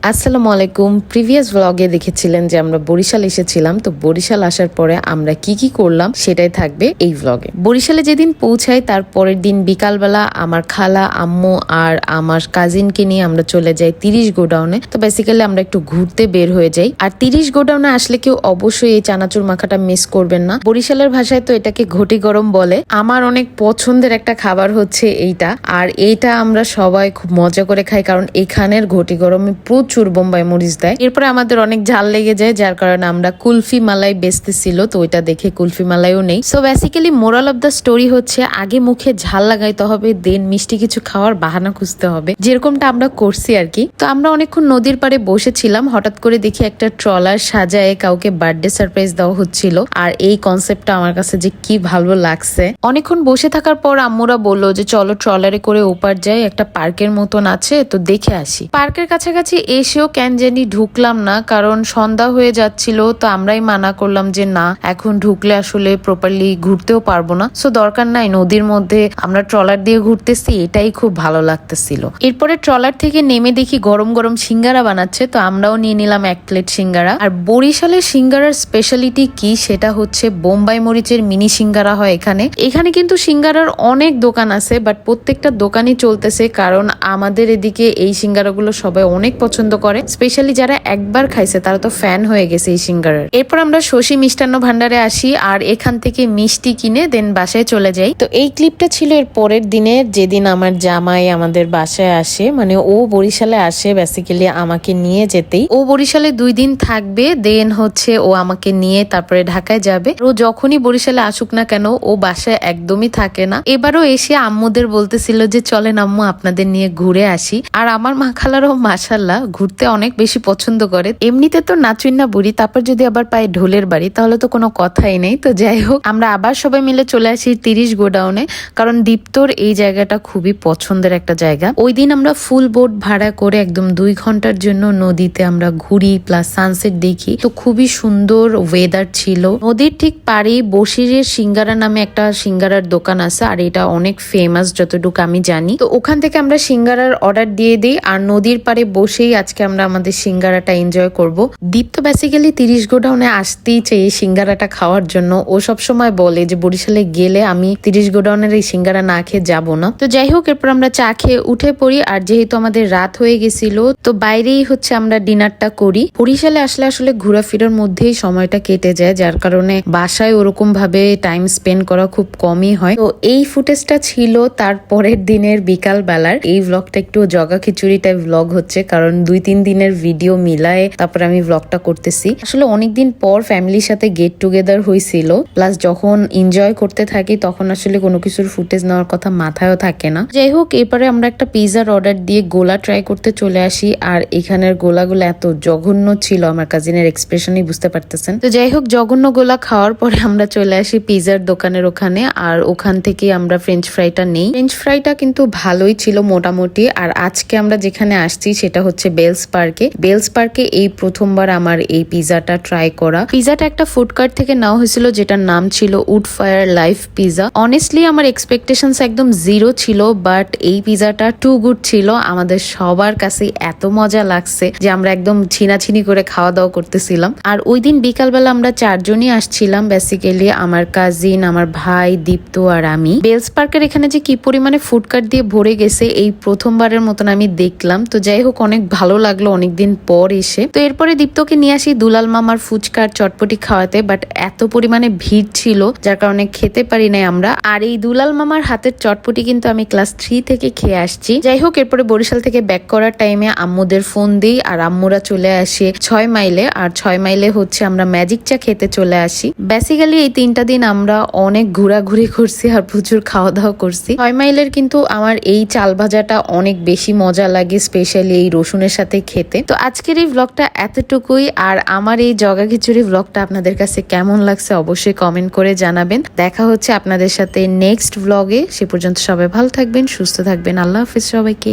আসসালামু আলাইকুম। প্রিভিয়াস ব্লগে দেখেছিলেন যে আমরা বরিশাল এসেছিলাম, তো বরিশাল আসার পরে আমরা কি কি করলাম সেটাই থাকবে এই ব্লগে। বরিশালে যেদিন পৌঁছাই তার পরের দিন বিকালবেলা আমার খালা, আম্মু আর আমার কাজিনকে নিয়ে আমরা চলে যাই 30 গোডাউনে। তো বেসিক্যালি আমরা একটু ঘুরতে বের হয়ে যাই। আর 30 গোডাউনে আসলে কেউ অবশ্যই এই চানাচুর মাখাটা মিস করবেন না। বরিশালের ভাষায় তো এটাকে ঘটি গরম বলে। আমার অনেক পছন্দের একটা খাবার হচ্ছে এইটা, আর এইটা আমরা সবাই খুব মজা করে খাই, কারণ এখানের ঘটি গরমে প্রচুর বোম্বাই মরিচ দেয়। এরপরে আমাদের অনেক ঝাল লেগে যায়, যার কারণে আমরা কুলফি মালাই বেচতেছিল, তো ওইটা দেখে কুলফি মালাইও নেই। So basically moral of the story হচ্ছে আগে মুখে ঝাল লাগাইতে হবে, দেন মিষ্টি কিছু খাওয়ার বাহানা খুঁজতে হবে, যেরকমটা আমরা করছি আর কি। তো আমরা অনেকক্ষণ নদীর পাড়ে বসেছিলাম, হঠাৎ করে দেখি একটা ট্রলার সাজায় কাউকে বার্থডে সারপ্রাইজ দেওয়া হচ্ছিল। আর এই কনসেপ্টটা আমার কাছে যে কি ভালো লাগছে। অনেকক্ষণ বসে থাকার পর আম্মুরা বললো যে চলো ট্রলারে করে ওপার যাই, একটা পার্কের মতন আছে, তো দেখে আসি। পার্কের কাছাকাছি এসেও কেন জানি ঢুকলাম না, কারণ সন্ধ্যা হয়ে যাচ্ছিল। তো আমরাই মানা করলাম যে না, এখন ঢুকলে আসলে প্রপারলি ঘুরতেও পারবো না, সো দরকার নাই, নদীর মধ্যে আমরা ট্রলার দিয়ে ঘুরতেছি, এটাই খুব ভালো লাগতেছিল। এরপরে ট্রলার থেকে নেমে দেখি গরম গরম সিঙ্গারা বানাচ্ছে, তো আমরাও নিয়ে নিলাম 1 প্লেট সিঙ্গারা। আর বরিশালের সিঙ্গারার স্পেশালিটি কি সেটা হচ্ছে বোম্বাই মরিচের মিনি সিঙ্গারা হয় এখানে। এখানে কিন্তু সিঙ্গারার অনেক দোকান আছে, বাট প্রত্যেকটা দোকানই চলতেছে, কারণ আমাদের এদিকে এই সিঙ্গারাগুলো সবাই অনেক পছন্দ করে। স্পেশালি যারা একবার খাইছে তারা তো ফ্যান হয়ে গেছে এই সিঙ্গারার। এরপর আমরা শশী মিষ্টান্ন ভান্ডারে আসি, আর এখান থেকে মিষ্টি কিনে দেন বাসায় চলে যাই। তো এই ক্লিপটা ছিল এর পরের দিনে, যেদিন আমার জামাই আমাদের বাসায় আসে, মানে ও বরিশালে আসে বেসিক্যালি আমাকে নিয়ে যেতেই। ও বরিশালে 2 দিন থাকবে, দেন হচ্ছে ও আমাকে নিয়ে তারপরে ঢাকায় যাবে। ও যখনই বরিশালে আসুক না কেন ও বাসায় একদমই থাকে না। এবারও এসে আম্মুদের বলতেছিল যে চলেন আম্মু আপনাদের নিয়ে ঘুরে আসি। আর আমার মা খালারও মাশাল্লাহ ঘুরতে অনেক বেশি পছন্দ করে। এমনিতে তো নাচুই না বুড়ি, তারপর যদি আবার পায় ঢোলের বাড়ি তাহলে তো কোনো কথাই নেই। তো যাই হোক, আমরা আবার সবাই মিলে চলে আসি 30 গোডাউনে, কারণ দীপ্তর এই জায়গাটা খুবই পছন্দের একটা জায়গা। ওই দিন আমরা ফুল বোট ভাড়া করে একদম 2 ঘন্টার জন্য নদীতে আমরা ঘুরি প্লাস সানসেট দেখি। তো খুবই সুন্দর ওয়েদার ছিল। নদীর ঠিক পাড়ে বসিরের সিঙ্গারা নামে একটা সিঙ্গারার দোকান আছে, আর এটা অনেক ফেমাস যতটুকু আমি জানি। তো ওখান থেকে আমরা সিঙ্গারার অর্ডার দিয়ে দিই, আর নদীর পাড়ে বসেই আজকে আমরা আমাদের সিঙ্গারাটা এনজয় করব। দীপ্ত বেসিক্যালি 30 গোডাউনে আসতেই চাই এই সিঙ্গারাটা খাওয়ার জন্য। ও সব সময় বলে যে বরিশালে গেলে আমি 30 গোডাউনের এই সিঙ্গারা না খেয়ে যাবো না। তো যাই হোক, এরপর আমরা চা খেয়ে উঠে পড়ি, আর যেহেতু আমাদের রাত হয়ে গেছিল তো বাইরেই হচ্ছে আমরা ডিনারটা করি। বরিশালে আসলে আসলে ঘোরাফেরার মধ্যেই সময়টা কেটে যায়, যার কারণে বাসায় ওরকম ভাবে টাইম স্পেন্ড করা খুব কমই হয়। তো এই ফুটেজটা ছিল তার পরের দিনের বিকাল বেলার। এই ব্লগটা একটু জগা খিচুড়ি টাইপ ব্লগ হচ্ছে, কারণ 2-3 দিনের ভিডিও মিলায়ে তারপর আমি ব্লগটা করতেছি। আসলে অনেকদিন পর ফ্যামিলির সাথে গেট টুগেদার হয়েছিল, প্লাস যখন এনজয় করতে থাকি তখন আসলে কোনো কিছুর ফুটেজ নেওয়ার কথা মাথায়ও থাকে না। যাই হোক, এরপরে আমরা একটা পিজার অর্ডার দিয়ে গোলা ট্রাই করতে চলে আসি, আর এখানের গোলাগুলো এত জঘন্য ছিল, আমার কাজিনের এক্সপ্রেশনই বুঝতে পারতেছেন। তো যাই হোক, জঘন্য গোলা খাওয়ার পরে আমরা চলে আসি পিজার দোকানের ওখানে, আর ওখান থেকে আমরা ফ্রেঞ্চ ফ্রাইটা নেই। ফ্রেঞ্চ ফ্রাইটা কিন্তু ভালোই ছিল মোটামুটি। আর আজকে আমরা যেখানে আসছি সেটা হচ্ছে বেলস পার্কে। বেলস পার্কে এই প্রথমবার আমার এই পিজাটা ট্রাই করা। পিজাটা একটা ফুডকার্ট থেকে নেওয়া হয়েছিল, যেটার নাম ছিল wood fire life pizza. Honestly আমার এক্সপেকটেশনস একদম 0 ছিল, বাট এই পিজাটা টু গুড ছিল। আমাদের সবার কাছে এত মজা লাগছে যে আমরা একদম ছিনাছিনি করে খাওয়া দাওয়া করতেছিলাম। আর ওই দিন বিকালবেলা আমরা 4 জনই আসছিলাম, বেসিক্যালি আমার কাজিন, আমার ভাই, দীপ্ত আর আমি। বেলস পার্কের এখানে যে কি পরিমাণে ফুডকার্ট দিয়ে ভরে গেছে এই প্রথমবারের মতন আমি দেখলাম। তো যাই হোক, অনেক ভালো লাগলো অনেকদিন পর এসে। তো এরপরে দীপ্তকে নিয়ে আসি দুলাল মামার ফুচকার চটপটি খাওয়াতে, বাট এত পরিমাণে ভিড় ছিল যার কারণে খেতে পারি নাই আমরা। আর এই দুলাল মামার হাতের চটপটি কিন্তু আমি ক্লাস 3 থেকে খেয়ে আসছি। যাই হোক, এরপরে বরিশাল থেকে ব্যাক করার টাইমে আম্মুদের ফোন দিই, আর আম্মুরা চলে আসে 6 মাইলে। আর 6 মাইলে হচ্ছে আমরা ম্যাজিক চা খেতে চলে আসি। বেসিক্যালি এই 3টা দিন আমরা অনেক ঘোরাঘুরি করছি আর প্রচুর খাওয়া দাওয়া করছি। 6 মাইলের কিন্তু আমার এই চাল ভাজাটা অনেক বেশি মজা লাগে, স্পেশালি এই রসুনের সাথে খেতে। তো আজকের এই ব্লগটা এতটুকুই। আর আমার এই জগা খিচুড়ি ব্লগটা আপনাদের কাছে কেমন লাগছে অবশ্যই কমেন্ট করে জানাবেন। দেখা হচ্ছে আপনাদের সাথে নেক্সট ব্লগে। সে পর্যন্ত সবাই ভালো থাকবেন, সুস্থ থাকবেন। আল্লাহ হাফেজ সবাইকে।